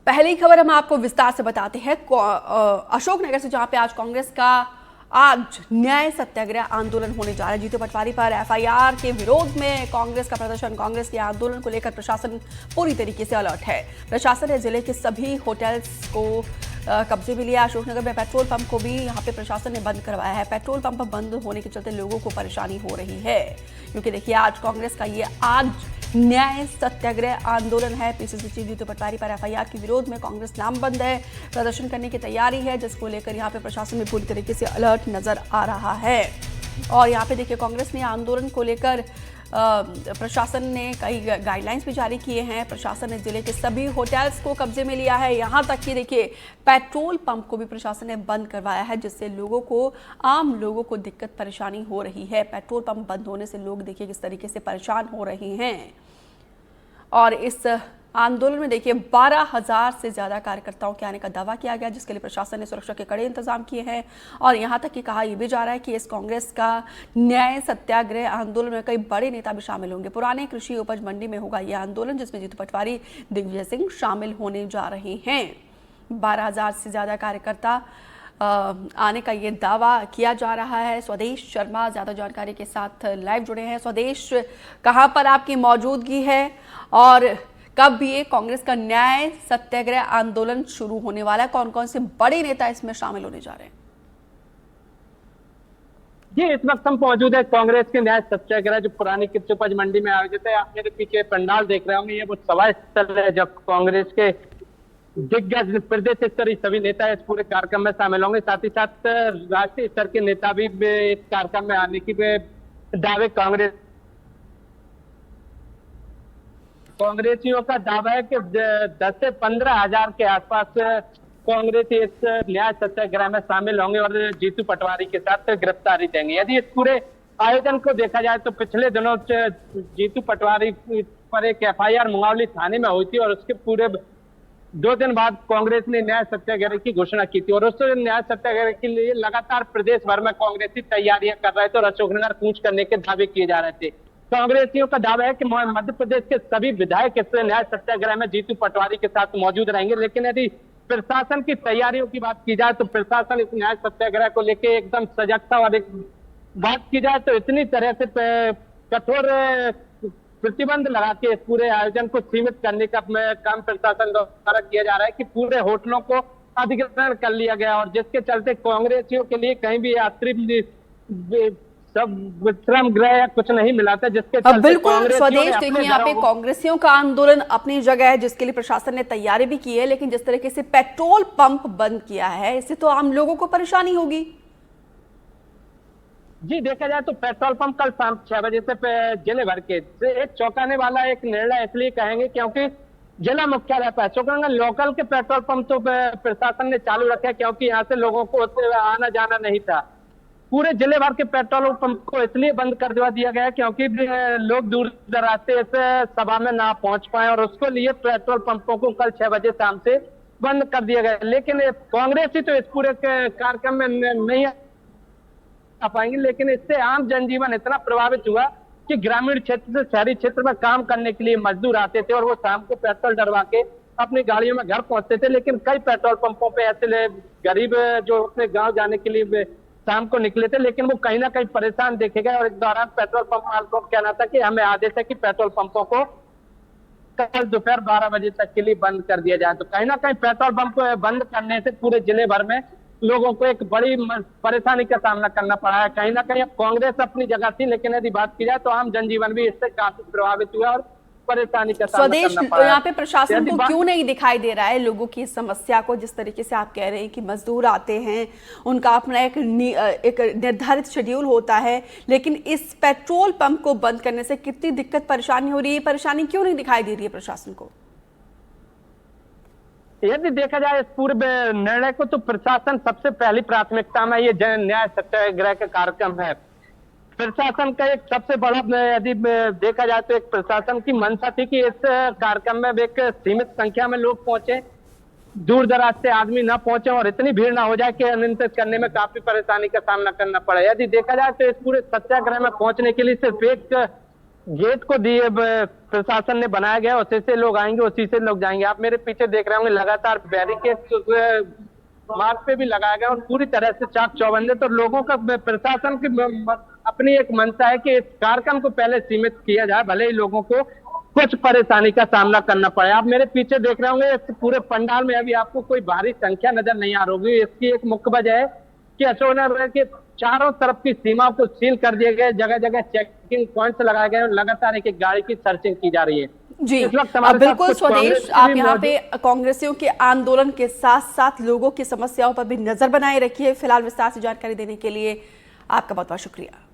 पहली खबर हम आपको विस्तार से बताते हैं। अशोकनगर से जहां पे आज कांग्रेस का आज न्याय सत्याग्रह आंदोलन होने जा रहा है। जीतू पटवारी पर एफआईआर के विरोध में कांग्रेस का प्रदर्शन। कांग्रेस के आंदोलन को लेकर प्रशासन पूरी तरीके से अलर्ट है। प्रशासन ने जिले के सभी होटल्स को कब्जे में लिया। अशोकनगर में पेट्रोल पंप को भी यहां पे प्रशासन ने बंद करवाया है। पेट्रोल पंप बंद होने के चलते लोगों को परेशानी हो रही है, क्योंकि देखिए आज कांग्रेस का ये आज न्याय सत्याग्रह आंदोलन है। पीसीसी चीफ जीतू पटवारी पर एफआईआर के विरोध में कांग्रेस नामबंद है, प्रदर्शन करने की तैयारी है, जिसको लेकर यहाँ पे प्रशासन में पूरी तरीके से अलर्ट नजर आ रहा है। और यहाँ पे देखिए कांग्रेस ने आंदोलन को लेकर प्रशासन ने कई गाइडलाइंस भी जारी किए हैं। प्रशासन ने जिले के सभी होटल्स को कब्जे में लिया है। यहाँ तक कि देखिए पेट्रोल पंप को भी प्रशासन ने बंद करवाया है, जिससे लोगों को आम लोगों को दिक्कत परेशानी हो रही है। पेट्रोल पंप बंद होने से लोग देखिए किस तरीके से परेशान हो रहे हैं। और इस आंदोलन में देखिए 12,000 से ज्यादा कार्यकर्ताओं के आने का दावा किया गया, जिसके लिए प्रशासन ने सुरक्षा के कड़े इंतजाम किए हैं। और यहां तक कि कहा यह भी जा रहा है कि इस कांग्रेस का न्याय सत्याग्रह आंदोलन में कई बड़े नेता भी शामिल होंगे। पुराने कृषि उपज मंडी में होगा यह आंदोलन, जिसमें जीतू पटवारी, दिग्विजय सिंह शामिल होने जा रहे हैं। 12,000 से ज्यादा कार्यकर्ता आने का ये दावा किया जा रहा है। स्वदेश शर्मा ज्यादा जानकारी के साथ लाइव जुड़े हैं। स्वदेश, कहां पर आपकी मौजूदगी है और कब ये कांग्रेस का न्याय सत्याग्रह आंदोलन शुरू होने वाला है? कौन कौन से बड़े नेता इसमें शामिल होने जा रहे हैं? जी, इस वक्त हम मौजूद है कांग्रेस के न्याय सत्याग्रह जो पुरानी कृषि उपज मंडी में आयोजित है। आप मेरे पीछे पंडाल देख रहे होंगे, ये वो सभा स्थल है जब कांग्रेस के दिग्गज प्रदेश स्तरीय सभी नेता इस पूरे कार्यक्रम में शामिल होंगे। साथ ही साथ राष्ट्रीय स्तर के नेता भी इस कार्यक्रम में आने की दावे कांग्रेसियों का दावा है कि 10 से 15,000 के आसपास कांग्रेसी इस न्याय सत्याग्रह में शामिल होंगे और जीतू पटवारी के साथ गिरफ्तारी देंगे। यदि इस पूरे आयोजन को देखा जाए तो पिछले दिनों जीतू पटवारी पर एक एफआईआर मुंगावली थाने में हुई थी और उसके पूरे 2 दिन बाद कांग्रेस ने न्याय सत्याग्रह की घोषणा की थी। और उस न्याय सत्याग्रह के लिए लगातार प्रदेश भर में कांग्रेसी तैयारियां कर रहे थे और अशोकनगर कूच करने के दावे किए जा रहे थे। कांग्रेसियों का दावा है कि मध्य प्रदेश के सभी विधायक इस न्याय सत्याग्रह में जीतू पटवारी के साथ मौजूद रहेंगे। लेकिन यदि प्रशासन की तैयारियों की बात की जाए तो प्रशासन इस न्याय सत्याग्रह को लेकर एकदम सजग था। और एक बात की जाए तो इतनी तरह से कठोर प्रतिबंध लगा के इस पूरे आयोजन को सीमित करने का काम प्रशासन द्वारा किया जा रहा है कि पूरे होटलों को अधिग्रहण कर लिया गया और जिसके चलते कांग्रेसियों के लिए कहीं भी अतिरिक्त सब विश्राम गृह या कुछ नहीं मिला था, जिसके चलते बिल्कुल स्वदेश, देखिए यहाँ पे कांग्रेसियों का आंदोलन अपनी जगह है, जिसके लिए प्रशासन ने तैयारी भी की है। लेकिन जिस तरीके से पेट्रोल पंप बंद किया है, इससे तो आम लोगों को परेशानी होगी। जी, देखा जाए तो पेट्रोल पंप कल शाम 6 बजे से जिले भर के एक चौंकाने वाला एक निर्णय इसलिए कहेंगे क्योंकि जिला मुख्यालय पर अशोकनगर लोकल के पेट्रोल पंप तो प्रशासन ने चालू रखे, क्योंकि यहाँ से लोगों को आना जाना नहीं था। पूरे जिले भर के पेट्रोल पंप को इसलिए बंद कर दिया गया क्योंकि लोग दूर दराज से इस सभा में ना पहुंच पाए और उसको लिए पेट्रोल पंपों को कल 6 बजे शाम से बंद कर दिया गया। लेकिन कांग्रेस ही तो इस पूरे कार्यक्रम में नहीं आ पाएंगे। लेकिन इससे आम जनजीवन इतना प्रभावित हुआ कि ग्रामीण क्षेत्र से शहरी क्षेत्र में काम करने के लिए मजदूर आते थे और वो शाम को पेट्रोल डलवा के अपनी गाड़ियों में घर पहुंचते थे। लेकिन कई पेट्रोल पंपों पे ऐसे गरीब जो अपने गांव जाने के लिए शाम को निकले थे, लेकिन वो कहीं ना कहीं परेशान देखे गए। और इस दौरान पेट्रोल पंप मालिकों का कहना था कि हमें आदेश है कि पेट्रोल पंपों को कल दोपहर 12 बजे तक के लिए बंद कर दिया जाए। तो कहीं ना कहीं पेट्रोल पंप बंद करने से पूरे जिले भर में लोगों को एक बड़ी परेशानी का सामना करना पड़ा है। कहीं ना कहीं अब कांग्रेस अपनी जगह थी, लेकिन यदि बात की जाए तो आम जनजीवन भी इससे काफी प्रभावित हुआ और परेशानी का सामना स्वदेश, करना पड़ा है। यहाँ पे प्रशासन को क्यों नहीं दिखाई दे रहा है लोगों की समस्या को? जिस तरीके से आप कह रहे हैं कि मजदूर आते हैं, उनका अपना एक निर्धारित शेड्यूल होता है, लेकिन इस पेट्रोल पंप को बंद करने से कितनी दिक्कत परेशानी हो रही है, परेशानी क्यों नहीं दिखाई दे रही है प्रशासन को? यदि देखा जाए इस पूरे निर्णय को तो प्रशासन सबसे पहली प्राथमिकता में ये न्याय सत्याग्रह का कार्यक्रम है। प्रशासन का एक सबसे बड़ा यदि देखा जाए तो एक प्रशासन की मंशा थी कि इस कार्यक्रम में एक सीमित संख्या में लोग पहुंचे, दूर दराज से आदमी ना पहुंचे और इतनी भीड़ ना हो जाए कि नियंत्रित करने में काफी परेशानी का सामना करना पड़े। यदि देखा जाए तो इस पूरे सत्याग्रह में पहुंचने के लिए सिर्फ एक गेट को दिए प्रशासन ने बनाया गया, उसी से लोग आएंगे, उसी से लोग जाएंगे। आप मेरे पीछे देख रहे होंगे लगातार बैरिकेड मार्ग पे भी लगाया गया और पूरी तरह से चाक चौबंदे। तो लोगों का प्रशासन की अपनी एक मंशा है कि इस कार्यक्रम को पहले सीमित किया जाए, भले ही लोगों को कुछ परेशानी का सामना करना पड़े। आप मेरे पीछे देख रहे होंगे इस पूरे पंडाल में अभी आपको कोई भारी संख्या नजर नहीं आ रही होगी। इसकी एक मुख्य वजह है कि अशोकनगर के चारों तरफ की सीमा को सील कर दिए गए, जगह जगह चेकिंग पॉइंट्स लगाए गए और लगातार एक एक गाड़ी की सर्चिंग की जा रही है। जी इस वक्त हमारे साथ बिल्कुल कुछ स्वदेश, कांग्रेस आप भी यहाँ मौजूद- पे कांग्रेसियों के आंदोलन के साथ साथ लोगों की समस्याओं पर भी नजर बनाए रखिए। फिलहाल विस्तार से जानकारी देने के लिए आपका बहुत बहुत शुक्रिया।